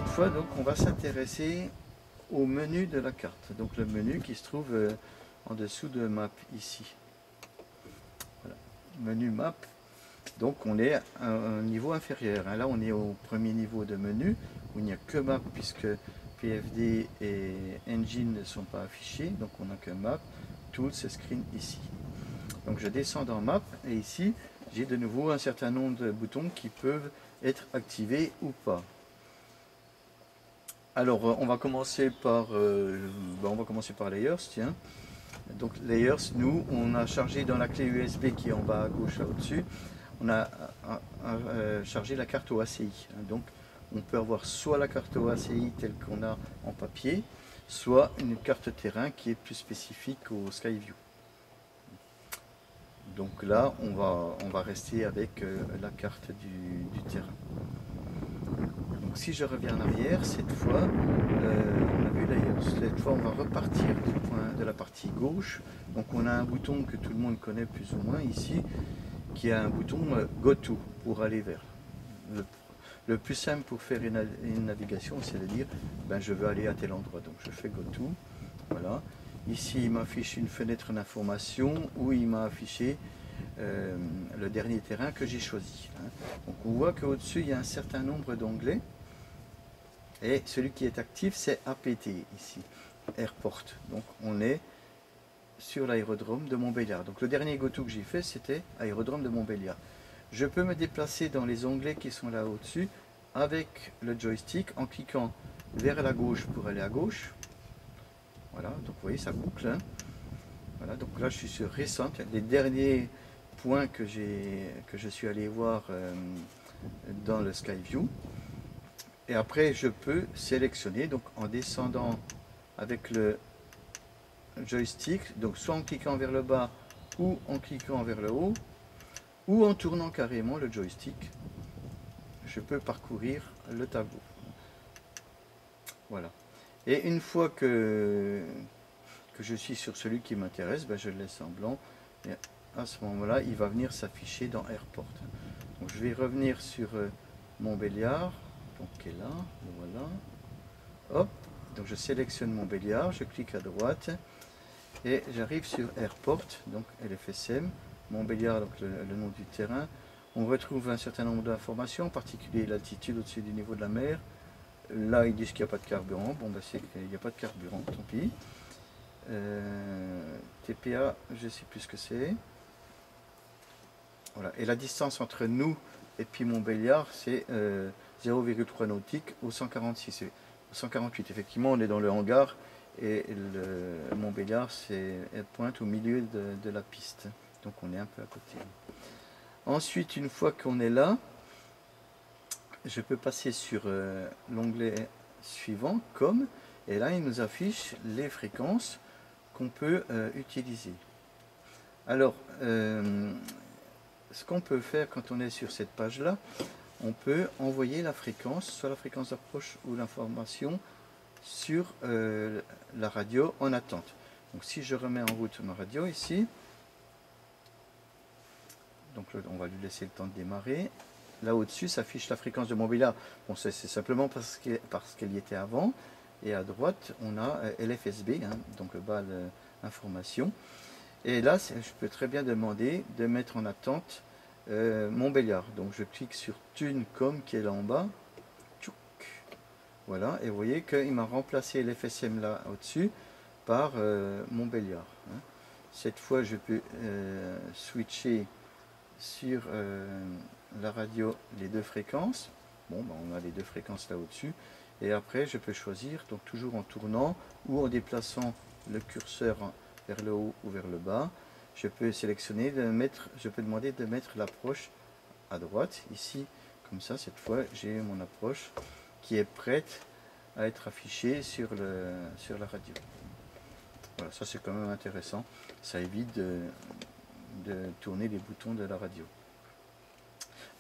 fois, donc, on va s'intéresser au menu de la carte. Donc le menu qui se trouve en dessous de Map ici. Voilà. Menu Map. Donc on est à un niveau inférieur. Là on est au premier niveau de menu où il n'y a que Map puisque PFD et Engine ne sont pas affichés. Donc on n'a que Map. Tools et Screen ici. Donc je descends dans Map et ici j'ai de nouveau un certain nombre de boutons qui peuvent être activés ou pas. Alors on va commencer par Layers, tiens. Donc Layers, nous on a chargé dans la clé USB qui est en bas à gauche là au-dessus, on a chargé la carte OACI. Donc on peut avoir soit la carte OACI telle qu'on a en papier, soit une carte terrain qui est plus spécifique au SkyView. Donc là on va rester avec la carte du terrain. Donc si je reviens en arrière, cette fois, on a vu Layers. Cette fois, on va repartir de la partie gauche. Donc on a un bouton que tout le monde connaît plus ou moins ici, qui est un bouton Go To pour aller vers. Le plus simple pour faire une navigation, c'est de dire ben, je veux aller à tel endroit. Donc je fais Go To. Voilà. Ici, il m'affiche une fenêtre d'information où il m'a affiché le dernier terrain que j'ai choisi. Donc on voit qu'au-dessus, il y a un certain nombre d'onglets. Et celui qui est actif, c'est APT ici, Airport. Donc on est sur l'aérodrome de Montbéliard. Donc le dernier GoTo que j'ai fait, c'était aérodrome de Montbéliard. Je peux me déplacer dans les onglets qui sont là au-dessus avec le joystick en cliquant vers la gauche pour aller à gauche. Voilà, donc vous voyez, ça boucle. Hein. Voilà, donc là je suis sur Recent, les derniers points que je suis allé voir dans le SkyView. Et après, je peux sélectionner, donc en descendant avec le joystick, donc soit en cliquant vers le bas ou en cliquant vers le haut, ou en tournant carrément le joystick, je peux parcourir le tableau. Voilà. Et une fois que je suis sur celui qui m'intéresse, ben je le laisse en blanc. Et à ce moment-là, il va venir s'afficher dans Airport. Donc je vais revenir sur Montbéliard. Donc qui est là, voilà. Hop, donc je sélectionne Montbéliard, je clique à droite et j'arrive sur Airport, donc LFSM, Montbéliard, donc le nom du terrain. On retrouve un certain nombre d'informations, en particulier l'altitude au-dessus du niveau de la mer. Là, ils disent qu'il n'y a pas de carburant. Bon, ben c'est qu'il n'y a pas de carburant, tant pis. TPA, je ne sais plus ce que c'est. Voilà. Et la distance entre nous et puis Montbéliard, c'est 0,3 nautiques au 146. Au 148, effectivement, on est dans le hangar et le Montbéliard, elle pointe au milieu de la piste. Donc on est un peu à côté. Ensuite, une fois qu'on est là, je peux passer sur l'onglet suivant, comme, et là il nous affiche les fréquences qu'on peut utiliser. Alors, ce qu'on peut faire quand on est sur cette page-là, on peut envoyer la fréquence, soit la fréquence d'approche ou l'information, sur la radio en attente. Donc si je remets en route ma radio ici, donc on va lui laisser le temps de démarrer. Là au-dessus s'affiche la fréquence de Montbéliard. Bon, c'est simplement parce qu'elle y était avant. Et à droite, on a LFSB, hein, donc le bas information. Et là, je peux très bien demander de mettre en attente Montbéliard. Donc je clique sur Tuncom qui est là en bas. Tchouk. Voilà, et vous voyez qu'il m'a remplacé l'FSM là au-dessus par Montbéliard. Hein. Cette fois, je peux switcher sur la radio les deux fréquences. Bon, ben, on a les deux fréquences là au-dessus. Et après, je peux choisir, donc toujours en tournant ou en déplaçant le curseur vers le haut ou vers le bas. Je peux sélectionner, je peux demander de mettre l'approche à droite. Ici, comme ça, cette fois, j'ai mon approche qui est prête à être affichée sur la radio. Voilà, ça c'est quand même intéressant. Ça évite de tourner les boutons de la radio.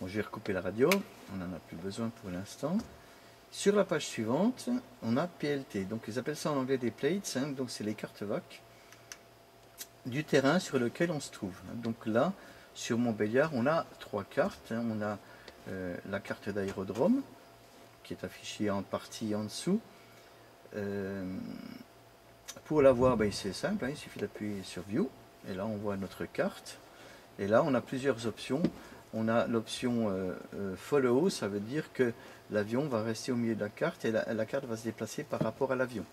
Bon, je vais recouper la radio, on n'en a plus besoin pour l'instant. Sur la page suivante, on a PLT. Donc ils appellent ça en anglais des plates, hein, donc c'est les cartes VAC du terrain sur lequel on se trouve. Donc là, sur Montbéliard, on a trois cartes. Hein. On a la carte d'aérodrome, qui est affichée en partie en dessous. Pour la voir, c'est simple, hein, il suffit d'appuyer sur View, et là on voit notre carte. Et là on a plusieurs options. On a l'option Follow, ça veut dire que l'avion va rester au milieu de la carte et la carte va se déplacer par rapport à l'avion.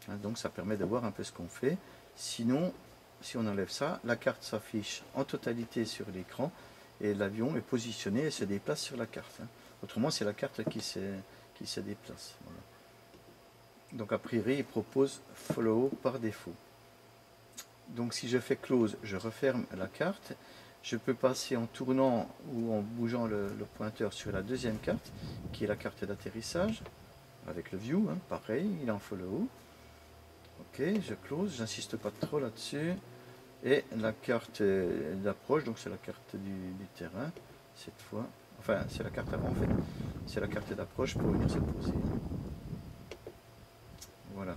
Hein, donc ça permet de voir un peu ce qu'on fait. Sinon, si on enlève ça, la carte s'affiche en totalité sur l'écran et l'avion est positionné et se déplace sur la carte. Hein. Autrement, c'est la carte qui se déplace. Voilà. Donc a priori, il propose Follow par défaut. Donc si je fais Close, je referme la carte. Je peux passer en tournant ou en bougeant le pointeur sur la deuxième carte, qui est la carte d'atterrissage, avec le View, hein, pareil, il est en Follow. Ok, je close, j'insiste pas trop là-dessus. Et la carte d'approche, donc c'est la carte du terrain, cette fois. Enfin, c'est la carte avant en fait. C'est la carte d'approche pour venir se poser. Voilà.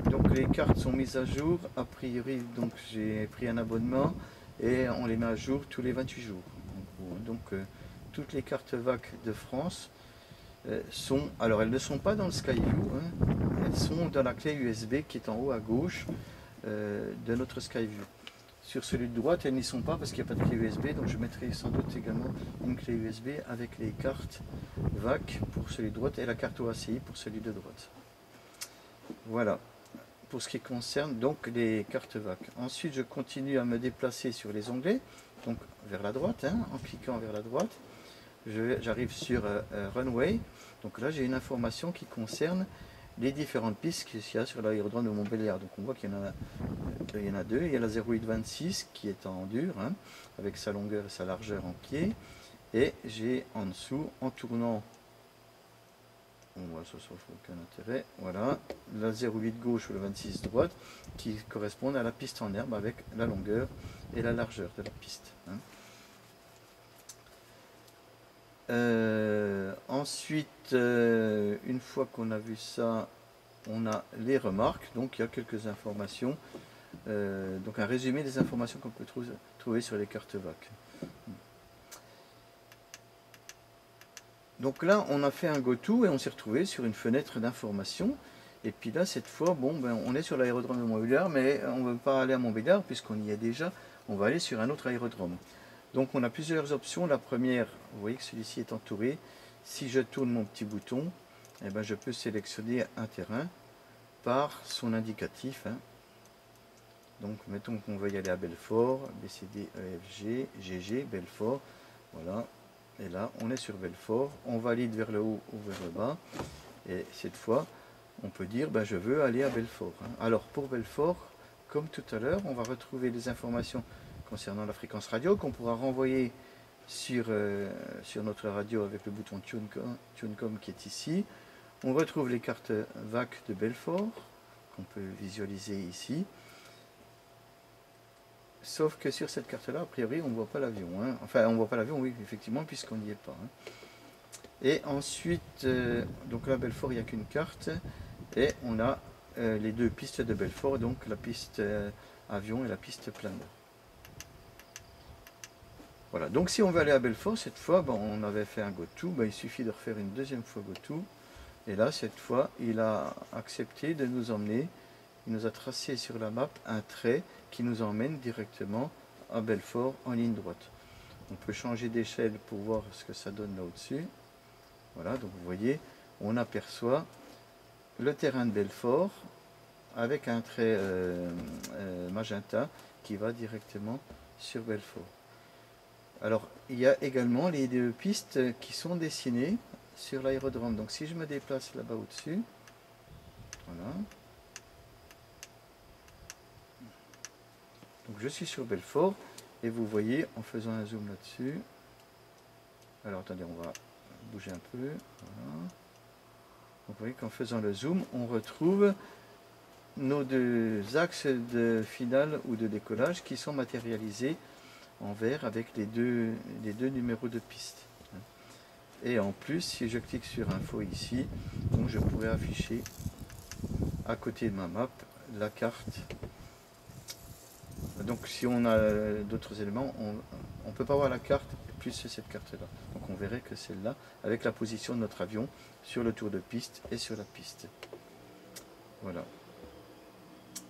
Donc les cartes sont mises à jour. A priori, donc j'ai pris un abonnement et on les met à jour tous les 28 jours. Donc toutes les cartes VAC de France sont, alors elles ne sont pas dans le Skyview, hein, elles sont dans la clé USB qui est en haut à gauche de notre Skyview. Sur celui de droite, elles n'y sont pas parce qu'il n'y a pas de clé USB, donc je mettrai sans doute également une clé USB avec les cartes VAC pour celui de droite et la carte OACI pour celui de droite. Voilà, pour ce qui concerne donc les cartes VAC. Ensuite, je continue à me déplacer sur les onglets, donc vers la droite, hein, en cliquant vers la droite. J'arrive sur Runway, donc là j'ai une information qui concerne les différentes pistes qu'il y a sur l'aérodrome de Montbéliard. Donc on voit qu'il y en a deux. Il y a la 0826 qui est en dur, hein, avec sa longueur et sa largeur en pied. Et j'ai en dessous, en tournant, on voit ça sauf aucun intérêt, voilà, la 08 gauche ou la 26 droite qui correspondent à la piste en herbe avec la longueur et la largeur de la piste. Hein. Ensuite, une fois qu'on a vu ça, on a les remarques. Donc il y a quelques informations, donc un résumé des informations qu'on peut trouver sur les cartes VAC. Donc là on a fait un GoTo et on s'est retrouvé sur une fenêtre d'information. Et puis là cette fois, bon, on est sur l'aérodrome de Montbéliard, mais on ne veut pas aller à Montbéliard puisqu'on y est déjà. On va aller sur un autre aérodrome. Donc on a plusieurs options. La première, vous voyez que celui-ci est entouré. Si je tourne mon petit bouton, eh ben, je peux sélectionner un terrain par son indicatif. Hein. Donc mettons qu'on veut y aller à Belfort, BCD, EFG, GG, Belfort. Voilà. Et là, on est sur Belfort. On valide vers le haut ou vers le bas. Et cette fois, on peut dire, ben, je veux aller à Belfort. Hein. Alors pour Belfort, comme tout à l'heure, on va retrouver des informations concernant la fréquence radio qu'on pourra renvoyer sur notre radio avec le bouton TuneCom qui est ici. On retrouve les cartes VAC de Belfort qu'on peut visualiser ici. Sauf que sur cette carte là, a priori, on ne voit pas l'avion. Hein. Enfin, on ne voit pas l'avion, oui, effectivement, puisqu'on n'y est pas. Hein. Et ensuite, donc là, Belfort, il n'y a qu'une carte. Et on a les deux pistes de Belfort, donc la piste avion et la piste planeur. Voilà, donc si on veut aller à Belfort, cette fois, on avait fait un GoTo, il suffit de refaire une deuxième fois GoTo. Et là, cette fois, il a accepté de nous emmener, il nous a tracé sur la map un trait qui nous emmène directement à Belfort en ligne droite. On peut changer d'échelle pour voir ce que ça donne là au-dessus. Voilà, donc vous voyez, on aperçoit le terrain de Belfort avec un trait magenta qui va directement sur Belfort. Alors, il y a également les deux pistes qui sont dessinées sur l'aérodrome. Donc, si je me déplace là-bas au-dessus, voilà. Donc, je suis sur Belfort et vous voyez, en faisant un zoom là-dessus, alors attendez, on va bouger un peu, voilà. Vous voyez qu'en faisant le zoom, on retrouve nos deux axes de finale ou de décollage qui sont matérialisés en vert avec les deux numéros de piste. Et en plus, si je clique sur info ici, donc je pourrais afficher à côté de ma map la carte. Donc si on a d'autres éléments, on ne peut pas voir la carte plus cette carte là. Donc donc on verrait que celle-là, avec la position de notre avion sur le tour de piste et sur la piste. Voilà.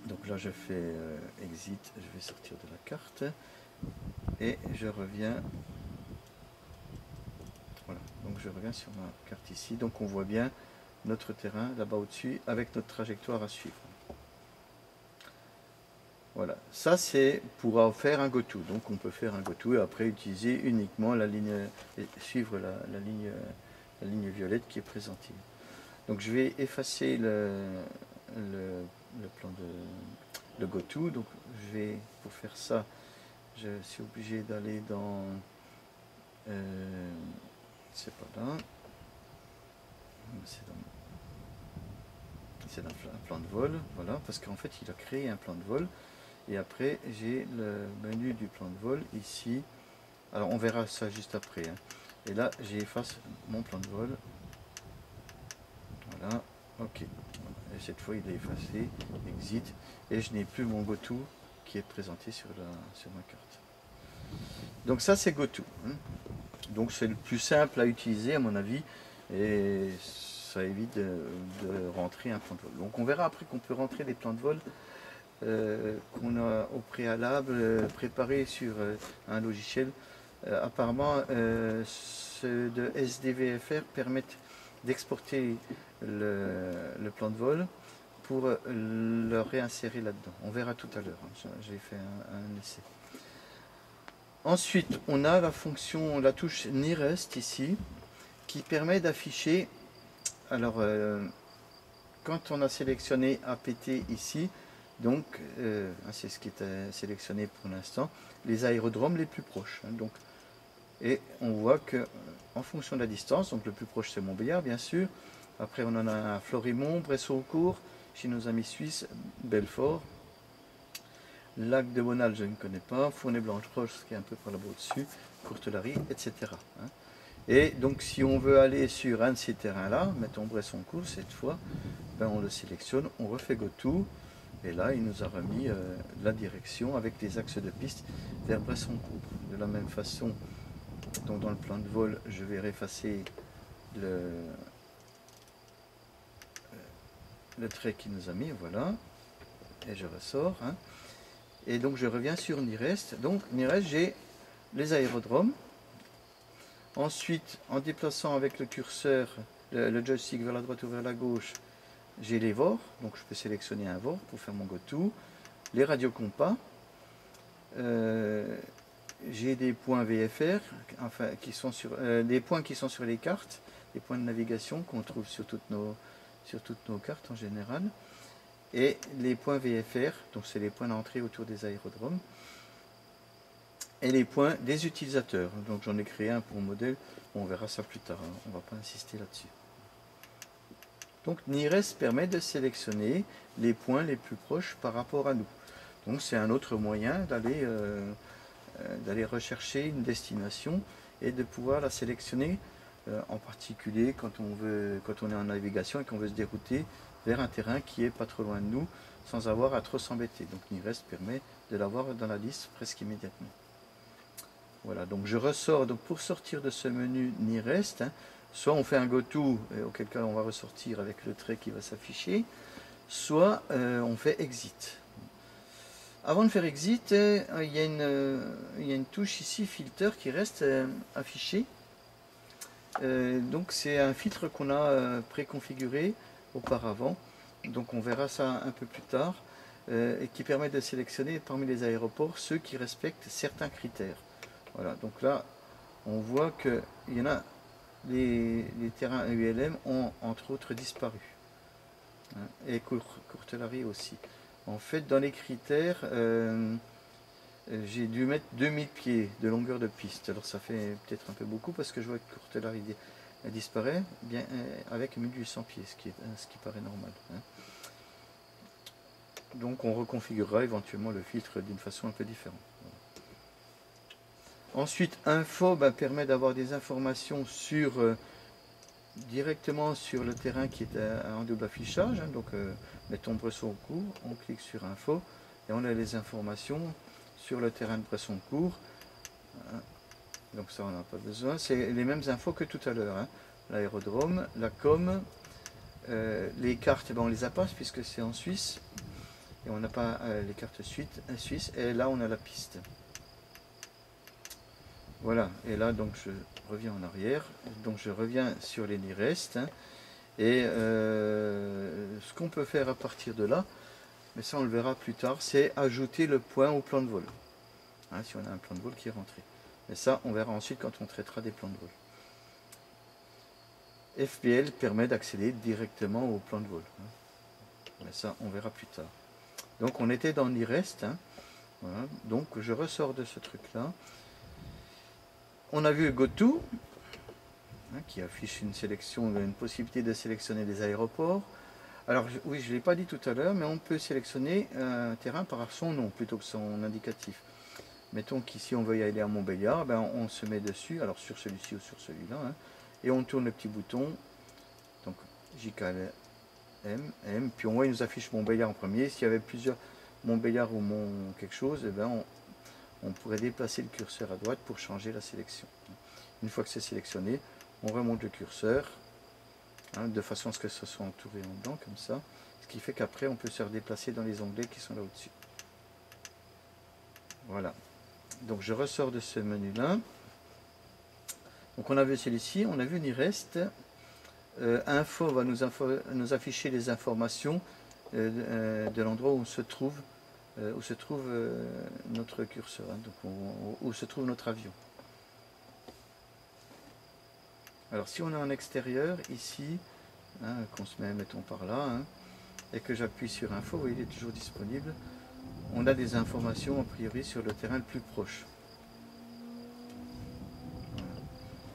Donc là je fais exit, je vais sortir de la carte et je reviens. Voilà, donc je reviens sur ma carte ici. Donc on voit bien notre terrain là-bas au-dessus avec notre trajectoire à suivre. Voilà, ça c'est pour faire un go-to. Donc on peut faire un go-to et après utiliser uniquement la ligne, et suivre la ligne violette qui est présentée. Donc je vais effacer le plan de le go-to. Donc je vais, pour faire ça, je suis obligé d'aller dans c'est pas là, c'est dans un plan de vol, voilà, parce qu'en fait il a créé un plan de vol et après j'ai le menu du plan de vol ici. Alors on verra ça juste après, hein. Et là j'efface mon plan de vol, voilà, ok, et cette fois il est effacé, exit, et je n'ai plus mon go-to qui est présenté sur ma carte. Donc ça c'est go-to, hein. Donc c'est le plus simple à utiliser à mon avis et ça évite de rentrer un plan de vol. Donc on verra après qu'on peut rentrer des plans de vol qu'on a au préalable préparés sur un logiciel. Apparemment ceux de SDVFR permettent d'exporter le plan de vol pour le réinsérer là-dedans. On verra tout à l'heure, hein. J'ai fait un essai. Ensuite, on a la fonction, la touche Nearest ici, qui permet d'afficher, alors quand on a sélectionné APT ici, donc c'est ce qui est sélectionné pour l'instant, les aérodromes les plus proches. Hein, donc, et on voit que en fonction de la distance, donc le plus proche c'est Montbéliard bien sûr, après on en a un à Florimont, Bressourcourt, chez nos amis suisses, Belfort, Lac de Bonal, je ne connais pas, Fournet-Blanche-Roche, qui est un peu par là-bas au-dessus, Courtelary, etc. Hein. Et donc, si on veut aller sur un de ces terrains-là, mettons Bressourcourt cette fois, ben on le sélectionne, on refait GoTo, et là, il nous a remis la direction avec les axes de piste vers Bressourcourt. De la même façon, donc dans le plan de vol, je vais effacer le trait qu'il nous a mis, voilà, et je ressors, hein. Et donc je reviens sur Nearest. Donc Nearest, j'ai les aérodromes. Ensuite, en déplaçant avec le curseur, le joystick vers la droite ou vers la gauche, j'ai les VOR. Donc je peux sélectionner un VOR pour faire mon go-to. Les radiocompas. J'ai des points VFR, enfin qui sont sur des points qui sont sur les cartes, des points de navigation qu'on trouve sur toutes nos cartes en général. Et les points VFR, donc c'est les points d'entrée autour des aérodromes, et les points des utilisateurs. Donc j'en ai créé un pour modèle, on verra ça plus tard, hein. On ne va pas insister là-dessus. Donc Nearest permet de sélectionner les points les plus proches par rapport à nous. Donc c'est un autre moyen d'aller rechercher une destination et de pouvoir la sélectionner, en particulier quand on est en navigation et qu'on veut se dérouter vers un terrain qui est pas trop loin de nous sans avoir à trop s'embêter. Donc Nearest permet de l'avoir dans la liste presque immédiatement. Voilà, donc je ressors, donc pour sortir de ce menu Nearest, hein, soit on fait un GoTo, auquel cas on va ressortir avec le trait qui va s'afficher, soit on fait Exit. Avant de faire Exit, il y a une touche ici, Filter, qui reste affichée. Donc c'est un filtre qu'on a préconfiguré auparavant, donc on verra ça un peu plus tard, et qui permet de sélectionner parmi les aéroports ceux qui respectent certains critères. Voilà, donc là on voit qu'il y en a, les terrains ULM ont entre autres disparu, hein, et Courtelary aussi. En fait, dans les critères, j'ai dû mettre 2000 pieds de longueur de piste. Alors ça fait peut-être un peu beaucoup parce que je vois que Courtelary disparaît bien avec 1800 pieds, ce qui paraît normal, hein. Donc on reconfigurera éventuellement le filtre d'une façon un peu différente. Ensuite, Info permet d'avoir des informations directement sur le terrain qui est en double affichage, hein. Donc mettons Bressourcourt, on clique sur Info et on a les informations sur le terrain de Bressourcourt, hein. Donc ça, on n'a pas besoin. C'est les mêmes infos que tout à l'heure, hein. L'aérodrome, la com, les cartes, ben, on les a pas puisque c'est en Suisse. Et on n'a pas les cartes suisses. Et là, on a la piste. Voilà. Et là, donc, je reviens en arrière. Donc, je reviens sur les Nearest. Hein. Et ce qu'on peut faire à partir de là, mais ça, on le verra plus tard, c'est ajouter le point au plan de vol. Hein, si on a un plan de vol qui est rentré. Mais ça, on verra ensuite quand on traitera des plans de vol. FPL permet d'accéder directement au plan de vol. Hein. Mais ça, on verra plus tard. Donc, on était dans Nearest. Hein. Voilà. Donc, je ressors de ce truc-là. On a vu GoTo, hein, qui affiche une sélection, une possibilité de sélectionner des aéroports. Alors, oui, je ne l'ai pas dit tout à l'heure, mais on peut sélectionner un terrain par son nom plutôt que son indicatif. Mettons qu'ici on veut y aller à Montbéliard, ben on se met dessus, alors sur celui-ci ou sur celui-là, hein, et on tourne le petit bouton, donc JKL M, puis on voit il nous affiche Montbéliard en premier. S'il y avait plusieurs Montbéliard ou Mont quelque chose, eh ben on pourrait déplacer le curseur à droite pour changer la sélection. Une fois que c'est sélectionné, on remonte le curseur, hein, de façon à ce que ce soit entouré en blanc comme ça, ce qui fait qu'après on peut se redéplacer dans les onglets qui sont là au-dessus. Voilà. Donc je ressors de ce menu-là. Donc on a vu celui-ci, on a vu Nearest. Info va nous afficher les informations de l'endroit où se trouve notre curseur, hein, donc où se trouve notre avion. Alors si on est en extérieur, ici, hein, qu'on se met, mettons par là, hein, et que j'appuie sur Info, vous voyez, il est toujours disponible. On a des informations a priori sur le terrain le plus proche. Voilà.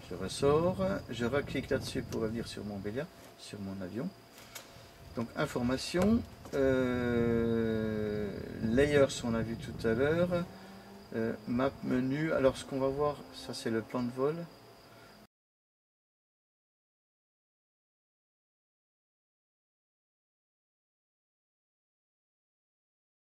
Je ressors, je reclique là-dessus pour revenir sur Montbéliard, sur mon avion. Donc information, layers on a vu tout à l'heure, map menu. Alors ce qu'on va voir, ça c'est le plan de vol.